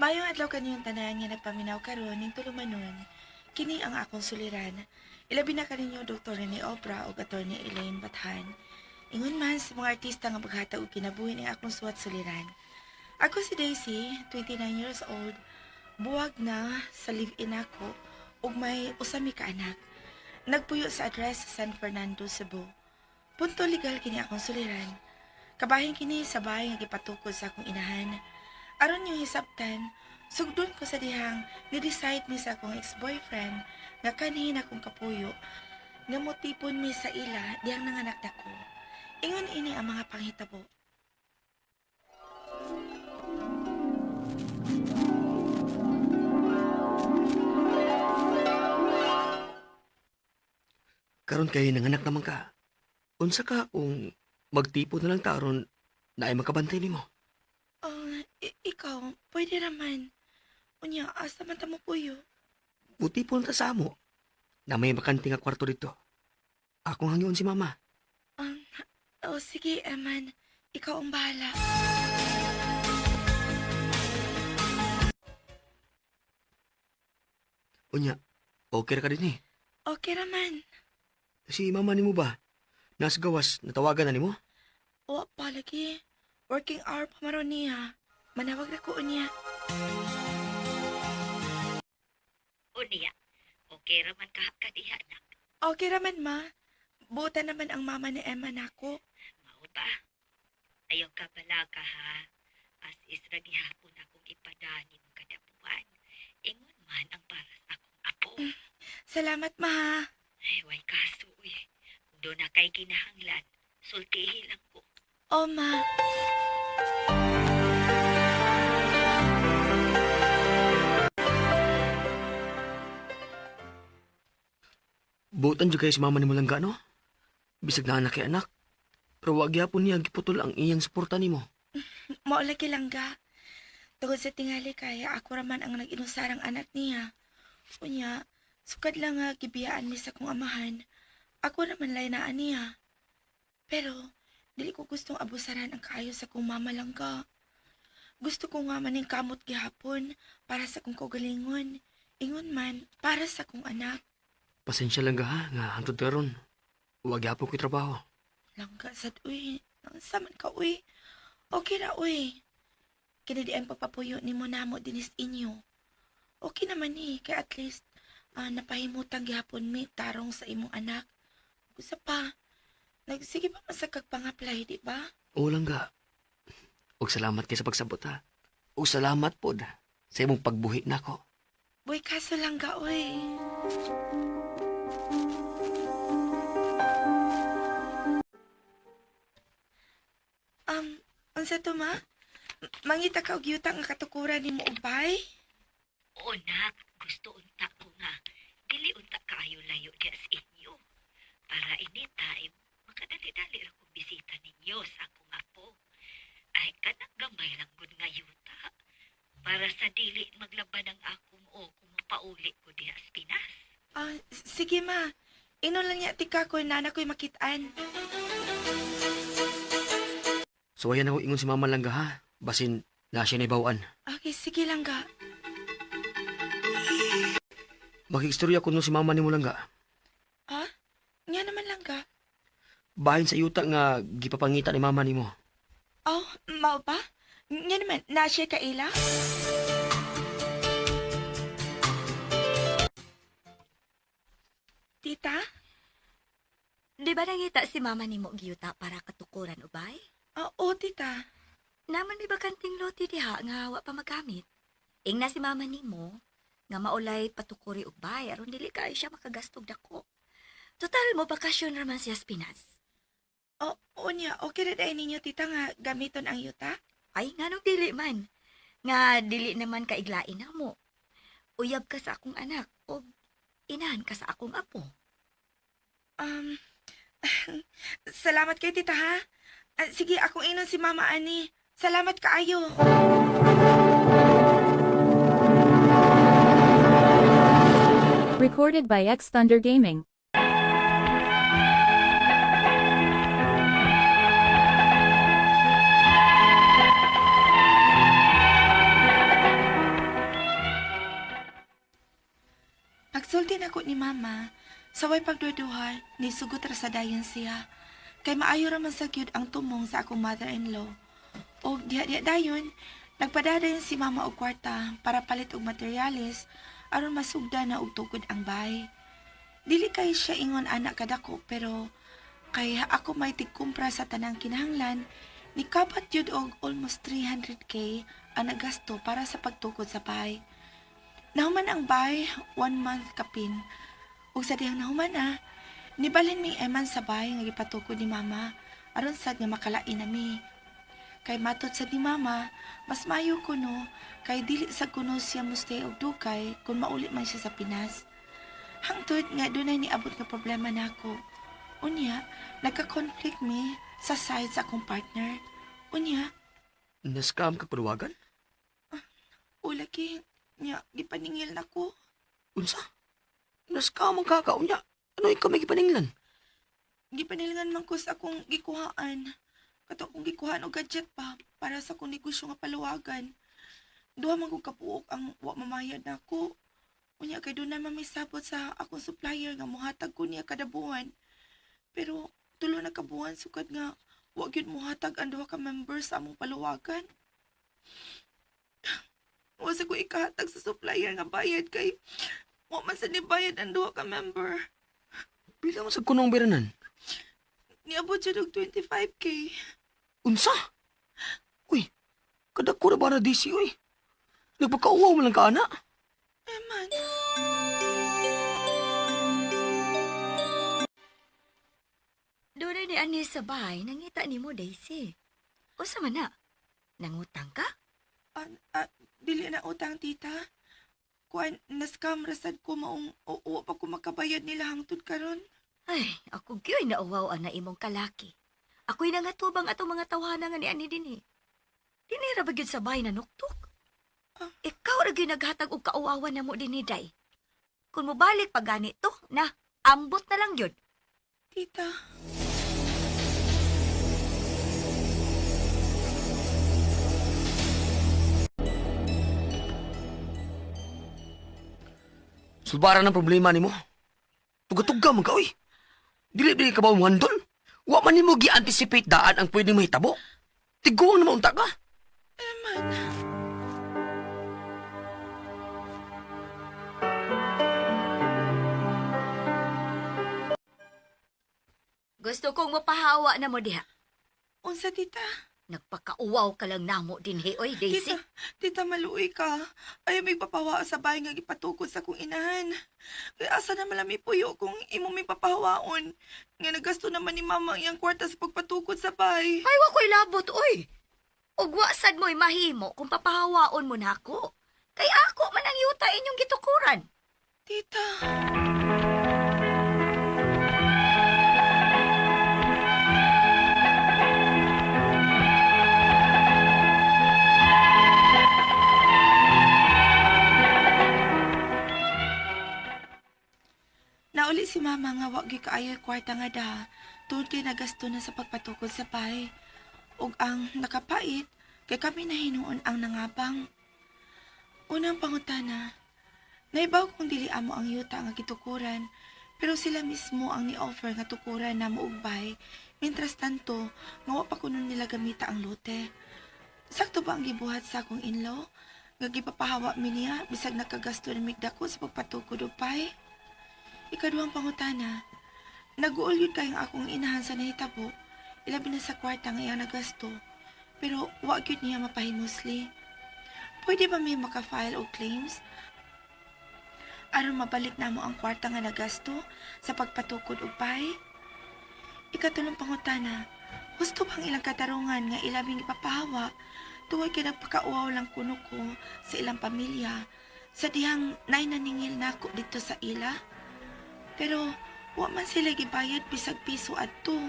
Mayong adlaw kaniyong tanan nga nagpaminaw karon ning tulumanon. Kini ang akong suliran. Ilabi na kaninyo Dr. Rene Obra ug Attorney Elaine Bathan. Ingon man sa mga artista nga maghatag og kinabuhi ning akong suwat suliran. Ako si Daisy, 29 years old. Buwag na sa live-in ako ug may usami ka anak. Nagpuyo sa address sa San Fernando, Cebu. Punto legal kini akong suliran. Kabahin kini sa bahay nga gipatukod sa akong inahan. Aron yung hisabtan, sugdon ko sa dihang ni-decide mi sa akong ex-boyfriend nga kanhin akong kapuyo nga motipon mi sa ila diyang nanganak nako. Ingon ini ang mga panghitabo. Karon kay nanganak naman ka. Unsa ka kung magtipo na lang taron na ay makabantay nimo? Ikaw, pwede naman. Unya, asa man ta mo puyo? Buti po ta sa amo. Na may makanting nga kwarto dito. Akong hangyon si mama. Um, sige, Eman. Ikaw ang bahala. Unya, okay ra ka din eh. Okay naman. Si mama nimo ba? Nasa gawas, natawagan na nimo? O, palagi. Working hour pa maron niya. Manawag na ko niya. Unya, okay raman ka kadiha nak. Okay naman, ma. Buta naman ang mama ni Emma nako. Mao ba? Ayaw ka balaga ha. As is ra gihapon akong ipadani mo kada buwan. Ingon man ang para sa akong apo. Salamat, ma. Ay, way kaso eh. Doon na kay kinahanglan. Sultihi lang ko. O, ma. Butan jud kay si mama nimo lang no? Bisag na anak kay anak. Pero wag gyapon niya giputol ang iyang suporta nimo. Maulagi lang ga. Tungod sa tingali kaya ako raman ang nag-inusarang anak niya. Unya, sukad lang nga gibiyaan mi sa kong amahan. Ako naman laynaan niya. Pero, dili ko gustong abusaran ang kaayo sa kong mama lang ga. Gusto ko nga maning kamot gihapon para sa kong kaugalingon. Ingon man, para sa kong anak. Pasensya lang ga ha, nga hantod karon. Wag gyapon ko trabaho. Langga sad uy. Nangsa man ka uy. Okay na uy. Kini di ang papapuyo ni mo namo dinis inyo. Okay naman ni kay at least napahimutang gihapon mi tarong sa imong anak. Usa pa. Nagsige pa man sa kagpang-apply, di ba? Oo lang ga. Og salamat kay sa pagsabot ha. Og salamat pod sa imong pagbuhi nako. Boy kaso lang ga uy. Unsa to ma? Mangita ka og yuta nga katukuran nimo ubay? Oo nak, gusto unta ko nga. Dili unta kaayo layo diya sa inyo. Para anytime, makadali-dali ra kong bisita ninyo sa akong apo. Ay kanang gamay lang gud nga yuta. Para sa dili maglaban ang akong o kung mapauli ko diya sa Pinas. Sige ma. Ino lang niya tika ko nana ko'y makitaan. So ayan ako ingon si mama lang ga ha. Basin na siya na ibawaan. Okay, sige lang ga. Makikstorya ko no si mama nimo lang ga. Ha? Nga naman lang ga. Bahin sa yuta nga gipapangita ni mama nimo. Oh, mao pa? Nga naman, na siya kaila? Tita? Di ba nangita si mama ni mo giyuta para katukuran ubay? Oo, tita. Naman may bakanting loti diha nga wa pa magamit. Ing na si mama ni mo nga maulay patukuri ubay aron dili kay siya makagastog dako. Total mo bakasyon raman siya sa Pinas. Oo niya, okay na dahil ninyo tita nga gamiton ang yuta? Ay nganong dili man. Nga dili naman kaiglain na mo. Uyab ka sa akong anak o inahan ka sa akong apo. Salamat kay tita ha. Sige, akong inon si Mama Ani. Salamat kaayo. Recorded by X Thunder Gaming. Sulti na ko ni mama. Saway pagduduha, ni sugot ra sa dayon siya. Kay maayo raman sa gyud ang tumong sa akong mother-in-law. O diha-diha dayon, nagpadadayon si mama og kwarta para palit og materialis aron masugda na og tukod ang bahay. Dili kay siya ingon anak kadako pero kay ako may tigkumpra sa tanang kinahanglan, nikabat yun og almost 300k ang nagasto para sa pagtukod sa bahay. Nahuman ang bahay, 1 month kapin. Ug sa dihang nahuman na, nibalhin ming eman sa bahay nga gipatukod ni mama aron sad nga makalain nami. Kay matud sa ni mama, mas maayo kuno kay dili sa kuno siya mustay og dugay kung mauli man siya sa Pinas. Hangtod nga dunay niabot nga problema nako. Unya, nagka-conflict mi sa side sa akong partner. Unya, Nascam ka paluwagan? ulagi niya gipaningil nako. Unsa? Nascam ang kakao niya. Ano ikaw may gipaninglan? Gipanilingan man ko sa akong gikuhaan. Kato akong gikuhaan og gadget pa para sa akong negosyo nga paluwagan. Duha man ko kapuok ang wa mamayad nako. Unya kay dunay mamisabot sa akong supplier nga mohatag ko niya kada buwan. Pero tulo na kabuhan sukad nga wa gyud mohatag ang duha ka members sa among paluwagan. Wa sa ko ikahatag sa supplier nga bayad kay wa man sa nibayad ang duha ka member. Pila man sa kunong beranan? Niabot siya og 25k. Unsa? Uy, kadako na ba na DC, uy? Nagpakauwaw mo lang ka, ana? Eman. Doon ni ani sa bahay, nangita ni mo, Daisy. O sa mana? Nangutang ka? Dili na utang, tita. Kuan, nascam rasad ko maong oo pa ko makabayad nila hangtod karon. Ay, ako gyoy nauwaw na imong kalaki. Ako'y nangatubang atong mga tawhana nga ni ani din eh. Dinira ba gyud sa bahay na nuktok? Ikaw ra gyud naghatag og kauawan na mo din ni Day. Kung mobalik pa ganito, na, ambot na lang yun. Tita. Sulbaran ang problema ni mo. Tugatugga man ka, uy. Dili-dili ka ba umandol? Wa man nimo gi-anticipate daan ang pwedeng mahitabo. Tiguang naman unta ka. Eman. Gusto kong mapahawa na mo diha. Unsa, tita? Nagpakauwaw ka lang namo din he, oy, Daisy. Tita, maluoy ka. Ayaw may papawa sa bahay nga gipatukod sa kong inahan. Kaya asa na malami puyo kung imo may papahawaon. Nga nagasto naman ni mama ang iyang kwarta sa pagpatukod sa bahay. Ay, wa ko'y labot, oy. Ugwa sad mo'y mahimo kung papahawaon mo na ako. Kay ako man ang yuta inyong gitukuran. Tita. Nauli si mama nga wag gyud kaayo kwarta nga da. Tungod kay nagasto na sa pagpatukod sa bahay. Ug ang nakapait kay kami na hinuon ang nangabang. Unang pangutana, naibaw kung dili amo ang yuta nga gitukuran, pero sila mismo ang ni-offer nga tukuran na muugbay, mientras tanto, nga wa pa kuno nila gamita ang lote. Sakto ba ang gibuhat sa akong in-law? Nga gipapahawa mi niya, bisag nakagasto ng migdako sa pagpatukod og pay? Ikaduhang pangutana, nag-uol yun kayong akong inahan sa nahitabo, ilabi na sa kwarta nga iyang nagasto, pero wag yun niya mapahimusli. Pwede ba may maka-file o claims? Aron mabalik na mo ang kwarta nga nagasto sa pagpatukod og pay? Ikatulong pangutana, gusto bang ilang katarungan nga ilabing ipapahawa tuwag kay nagpakauaw lang kuno ko sa ilang pamilya sa dihang nainaningil na ako dito sa ila? Pero wa man sila gibayad bisag piso adto.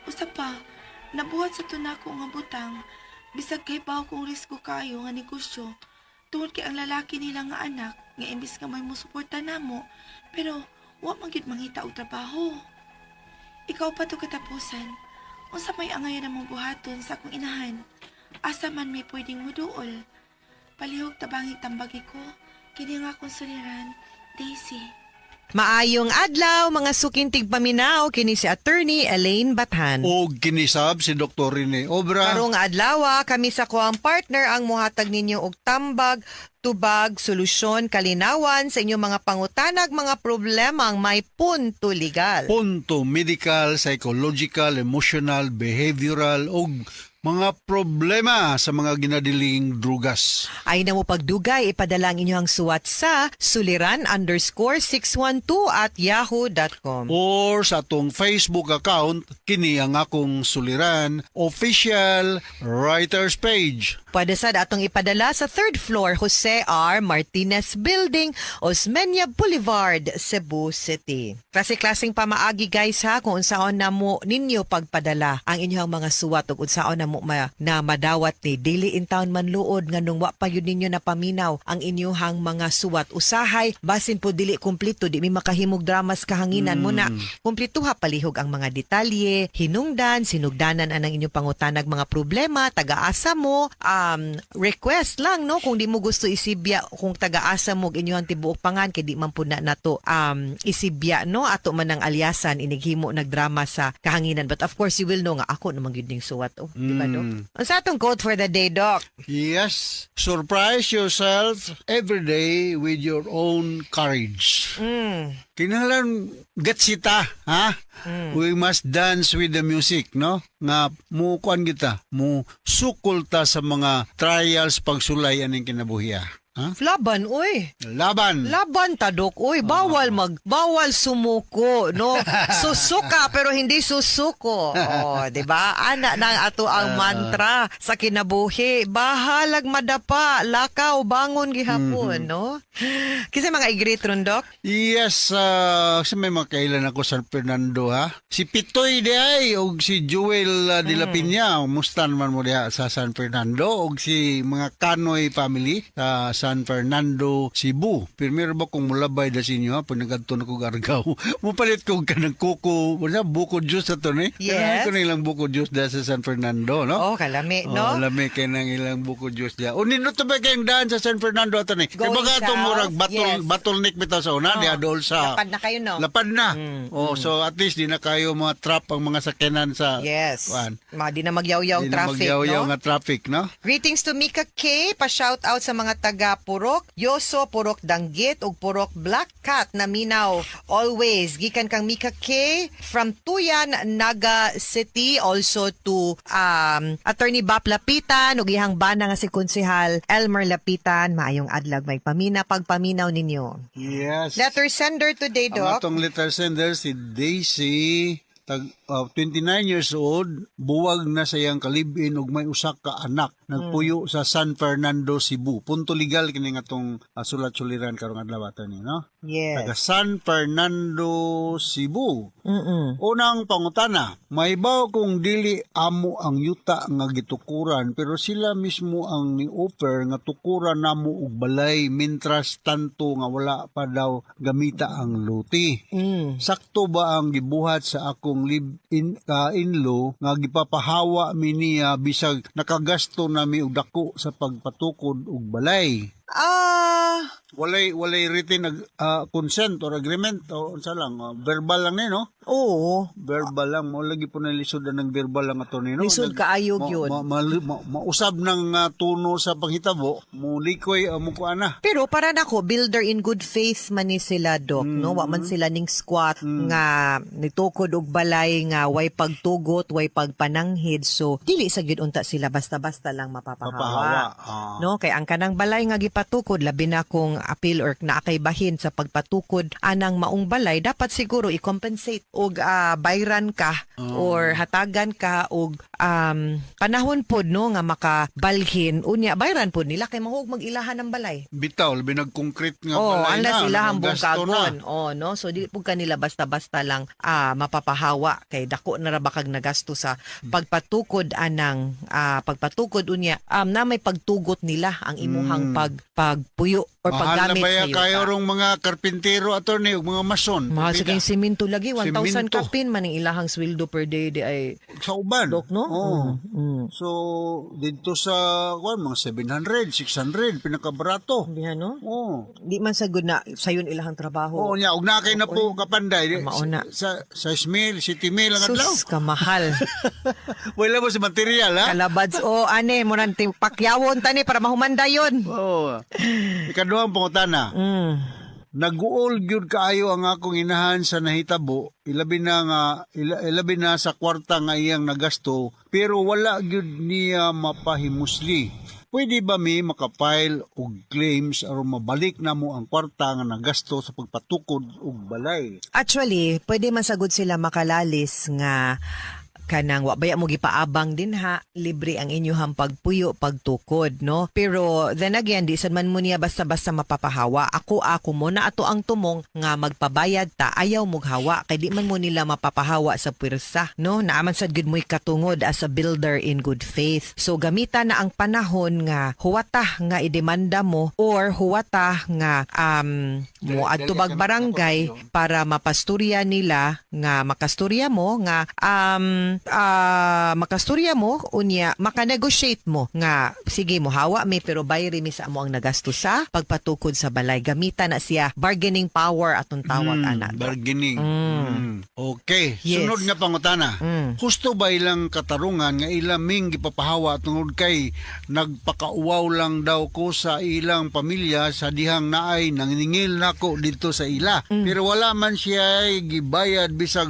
Usa pa, nabuhat sa tunako nga butang bisag kay baw kong risko kayo nga negosyo tungod kay ang lalaki nila nga anak nga imbis nga may musuporta namo pero wa man gyud mangita og trabaho. Ikaw pa to katapusan. Unsa may angayan na mong buhaton sa akong inahan? Asa man may pwedeng muduol. Palihog tabangig tambagi ko kini nga akong suliran, Daisy. Maayong adlaw mga sukintig paminaw kini si attorney Elaine Bathan. O ginisab si Dr. Rene Obra. Karong adlaw kami sa kuang partner ang muhatag ninyo og tambag, tubag, solusyon, kalinawan sa inyong mga pangutanag, mga problema ang may punto legal. Punto medical, psychological, emotional, behavioral o mga problema sa mga ginadiling drugas. Ay na mo pagdugay, ipadala ang inyong suwat sa suliran_612@yahoo.com. Or sa atong Facebook account, kini ang akong suliran, official writers page. Pwede sad atong ipadala sa 3rd floor Jose R. Martinez Building, Osmeña Boulevard, Cebu City. Klase-klaseng pamaagi guys ha kung unsaon na mo ninyo pagpadala ang inyong mga suwat ug unsaon na mo na madawat ni dili in town man luod nganong wa pa yun ninyo napaminaw ang inyong mga suwat usahay basin po dili kumpleto di mi makahimog dramas kahanginan mo na kumpletuha palihog ang mga detalye hinungdan sinugdanan anang inyong pangutanag mga problema taga-asa mo request lang no kung di mo gusto isibya kung taga-asa mo inyong tibuok pangan kay di man pud na nato isibya no ato man ang alyasan inighimo nagdrama sa kahanginan but of course you will know nga ako namang gyud ning suwat di ba Doc? Ang sa atong quote for the day Doc? Yes, surprise yourself every day with your own courage. Kinahanglan gatsita, ha? We must dance with the music, no? Nga mo kuan kita, mo sukol ta sa mga trials pagsulay aning kinabuhiya. Ha? Laban, uy. Laban. Laban tadok, uy. Bawal sumuko, no? Susuka pero hindi susuko. Oh, 'di ba? Ana nang ato ang mantra sa kinabuhi. Bahalag madapa, lakaw bangon gihapon, no? Kasi mga igreet ron, Doc. Yes, kasi may makailan ako sa Fernando, ha? Si Pitoy di ay, o si Joel de la Piña, mustan man mo diha sa San Fernando, o si mga Canoy family sa San Fernando, Cebu. Primero ba kung mulabay da sinyo, ha? Pag nagadto na kong argaw, mupalit kong kanang kuko, wala, buko juice na to, ne? Yes. Ko na ilang buko juice da sa San Fernando, no? Oh, kalami, no? Oh, lami kay nang ilang buko juice dia. O nindot to ba kayong daan sa San Fernando ato ni? Kay Going baga itong south, murag yes. bottleneck bitaw sa una, diha dool sa Lapad na kayo, no? lapad na. Oh, so at least di na kayo mga trap ang mga sakyanan sa Yes. kuan. Di na magyaw-yaw Di na traffic, magyaw-yaw no? nga traffic, no? Greetings to Mika K. Pa-shout out sa mga taga Purok, Yoso, Purok Danggit, ug Purok Black Cat na minaw. Always. Gikan kang Mika K. From Tuyan, Naga City. Also to Attorney Bap Lapitan, ug ihang bana nga si Konsehal Elmer Lapitan. Maayong adlag may pamina pagpaminaw ninyo. Yes. Letter sender today, Ang Doc. atong letter sender si Daisy 29 years old, buwag na sayang kalibin ug may usa ka anak. Nagpuyo sa San Fernando, Cebu. Punto legal kini nga tong sulat-suliran karong adlaw ato ni, no? Taga Yes. San Fernando, Cebu. Mm-mm. Unang pangutana, maibaw kung dili amo ang yuta nga gitukuran pero sila mismo ang ni-offer nga tukuran namo og balay mintras tanto nga wala pa daw gamita ang luti. Sakto ba ang gibuhat sa akong live-in ka-inlaw nga gipapahawa mi niya bisag nakagasto nami og dako sa pagpatukod og balay? Walay written consent or agreement o unsa lang verbal lang ni no? Oo. Verbal lang mo lagi po na lisod ng verbal lang ato ni no. Lisod kaayog yun. Mausab ng tuno sa panghitabo, mo likoy mo ko ana. Pero para nako builder in good faith man ni sila Doc, no? Wa man sila ning squat nga nitukod og balay nga way pagtugot, way pagpananghid. So dili sa gyud unta sila basta-basta lang mapapahawa. No, kay ang kanang balay nga gipatukod labi na kung appeal or naakay bahin sa pagpatukod anang maong balay dapat siguro i-compensate og bayran ka or hatagan ka og panahon pod no nga makabalhin unya bayran pod nila kay mahug mag-ilahan ng balay. Bitaw labi nag-concrete nga Oh, balay unless na. sila hambong gasto na. kagon. Oh, no? So, di po kanila basta-basta lang mapapahawa. Kay dako na rabakag nagasto sa pagpatukod anang pagpatukod unya na may pagtugot nila ang imuhang pagpuyo or Mahal na paggamit ba sa ya kayo yuta. rong mga karpintero attorney ug mga mason? Mahal sa Bida. kayong simento lagi, 1,000 Simento. kapin man ang ilahang sweldo per day di ay Sa uban. dok, no? Oo. Mm. So, dito sa mga 700, 600, pinakabarato. Diha, no? Oo. Di man sa good na sayon ilahang trabaho. Oo niya, ug nakay na po kapanday. Mauna. Sa 6,000, 7,000 ang adlaw. Sus, kamahal. Wala mo sa material, ha? Kalabads, ane, mo nang pakyawon tani para mahumanda yun. Oo. Ikaduhang pangutana. Nag-uol gyud kaayo ang akong inahan sa nahitabo, ilabi na sa kwarta nga iyang nagasto, pero wala gyud niya mapahimusli. Pwede ba mi makapile og claims aron mabalik na mo ang kwarta nga nagasto sa pagpatukod og balay? Actually, pwede man sagud sila makalalis nga kanang wa baya mo gipaabang din ha, libre ang inyuhang pagpuyo, pagtukod, no? Pero then again, di sad man mo niya basta-basta mapapahawa. Ako mo na ato ang tumong nga magpabayad ta, ayaw mo hawa kay di man mo nila mapapahawa sa pwersa, no? Naaman sad gud mo'y katungod as a builder in good faith. So gamita na ang panahon nga huwata nga idemanda mo or huwata nga mo adto bag barangay para mapasturya nila nga makasturya mo nga makasturya mo unya makanegotiate mo nga sige mo hawa mi pero bayri mi sa amo ang nagasto sa pagpatukod sa balay, gamita na siya bargaining power atong tawag ana. Bargaining. Okay. Yes. Sunod nga pangutana. Husto ba ilang katarungan nga ilang ming gipapahawa tungod kay nagpakauwaw lang daw ko sa ilang pamilya sa dihang naay nanginingil nako dito sa ila. Pero wala man siya gibayad bisag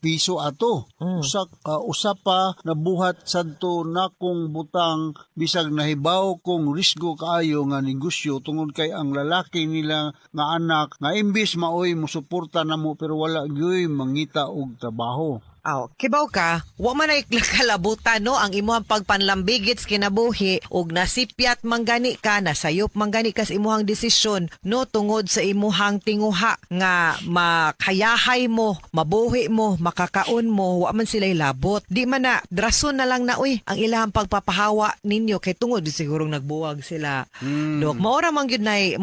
piso ato. Usa pa nabuhat sadto nakong butang bisag nahibaw kong risgo kaayo nga negosyo tungod kay ang lalaki nila nga anak nga imbis maoy mosuporta namo pero wala gyud mangita og trabaho. Kibaw ka, wa man ay kalabutan no ang imuhang pagpanlambigits kinabuhi og nasipyat manggani ka, nasayop manggani ka sa imuhang desisyon no tungod sa imuhang tinguha nga makayahay mo, mabuhi mo, makakaon mo, wa man sila'y labot. Di man na rason na lang na ang ilahang pagpapahawa ninyo kay tungod sigurong nagbuwag sila. Dok, maora man gyud nay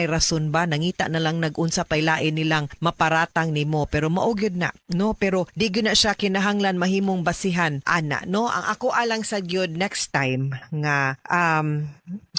rason ba nangita na lang nagunsa pay lain nilang maparatang nimo pero mao gyud na no pero di gyud na siya kinahanglan mahimong basihan ana no ang ako alang sa gyud next time nga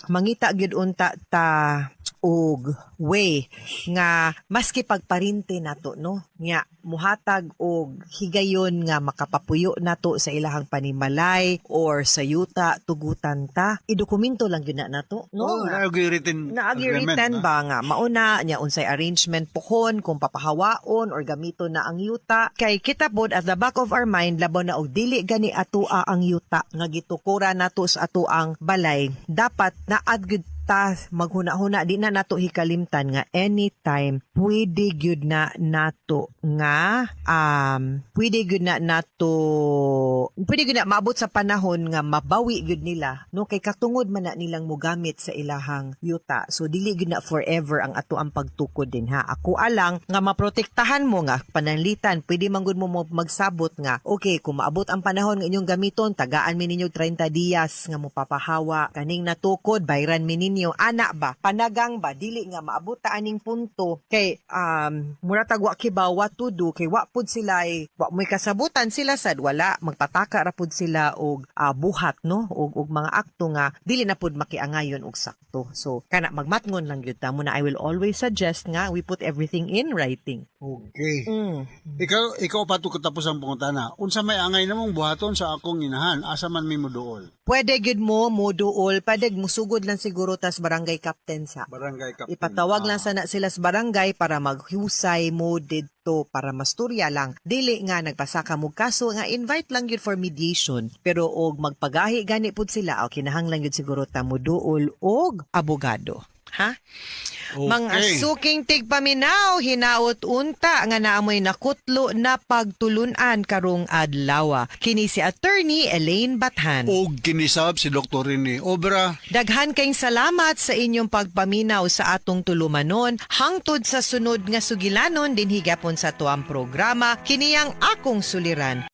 mangita gyud unta ta og way nga maski pagparinte nato no nya muhatag og higayon nga makapapuyo nato sa ilahang panimalay or sa yuta tugutan ta idokumento lang gyud na nato no naagiritan ba nga mauna nya unsay arrangement pohon kung papahawaon or gamito na ang yuta kay kita pod at the back of our mind labaw na og dili gani atoa ang yuta nga gitukura nato sa ato ang balay dapat naad gyud ta maghuna-huna di na nato hikalimtan nga anytime pwede gyud na nato nga pwede gyud na maabot sa panahon nga mabawi gyud nila no kay katungod man na nilang mogamit sa ilahang yuta so dili gyud na forever ang ato ang pagtukod din ha ako alang nga maprotektahan mo nga pananglitan pwede man gud mo magsabot nga okay kung maabot ang panahon nga inyong gamiton tagaan mi ninyo 30 días nga mopapahawa kaning natukod bayran mi ninyo anak ba panagang ba dili nga maabot ta aning punto kay mura tagwa kibaw what to do kay wa pud sila wa mo'y kasabutan sila sad wala magpataka ra pud sila og buhat no og mga akto nga dili na pud makiangayon og sakto so kana magmatngon lang gyud ta mo na I will always suggest nga we put everything in writing. Okay. Ikaw pa to katapos ang pangutana. Unsa may angay namong buhaton sa akong inahan asa man mi moduol? Pwede gyud mo moduol, pwede musugod lang siguro tas barangay captain sa. Barangay captain. Ipatawag lang sana sila sa barangay para maghusay mo didto para masturya lang. Dili nga nagpasaka mo kaso nga invite lang yun for mediation. Pero og magpagahi gani pud sila o kinahanglan yun siguro ta moduol og abogado. Ha? Okay. Mga suking tigpaminaw, hinaot unta nga naamoy nakutlo na pagtulunan karong adlaw. Kini si Attorney Elaine Bathan. Og kinisab si Dr. Rene Obra. Daghan kayong salamat sa inyong pagpaminaw sa atong tulumanon hangtod sa sunod nga sugilanon din higapon sa tuang programa kiniyang akong suliran.